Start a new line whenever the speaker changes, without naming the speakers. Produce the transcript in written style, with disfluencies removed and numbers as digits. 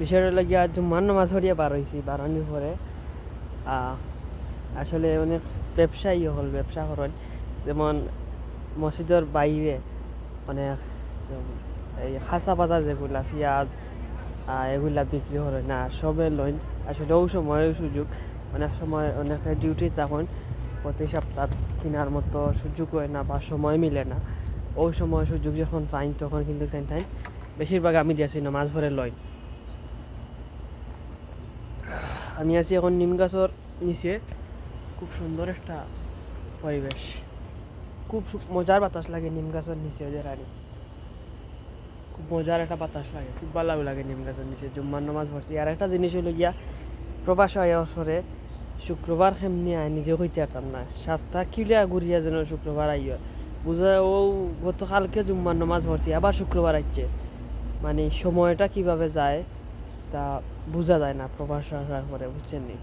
বিষয়টা লাগিয়া জুম্মার নামাজ পড়িয়া বার হয়েছি, বারানির পরে আসলে অনেক ব্যবসায়ী হল ব্যবসা করেন, যেমন মসজিদের বাইরে অনেক এই খাঁচা পাতা যেগুলা পেঁয়াজ এগুলা বিক্রি করে না, সবে লইন আসলে ওই সময় সুযোগ, অনেক সময় অনেকে ডিউটি তখন প্রতি সপ্তাহ কেনার মতো সুযোগ হয় না বা সময় মিলে না। ওই সময় সুযোগ যখন পাইন তখন কিন্তু তাই বেশিরভাগ আমি দিয়েছি নামাজ পড়ে লই। আমি আছি এখন নিম গাছর নিচে, খুব সুন্দর একটা পরিবেশ, খুব মজার বাতাস লাগে নিম গাছের নিচে ওদের আনি, খুব মজার একটা বাতাস লাগে, খুব ভালো লাগে নিম গাছের নিচে জুম্মার নামাজ পড়ছি। আর একটা জিনিস হলো গিয়া প্রবাস হয় অবসরে শুক্রবার কেমনি আয় নিজেও কইতে পারতাম না, সপ্তাহ কিলিয়া ঘুরিয়া যেন শুক্রবার আইয় বুঝা। ও গতকালকে জুম্মার নামাজ পড়ছি আবার শুক্রবার আইছে, মানে সময়টা কিভাবে যায় তা বোঝা যায় না প্রবাস আসার পরে, বুঝছেন নি।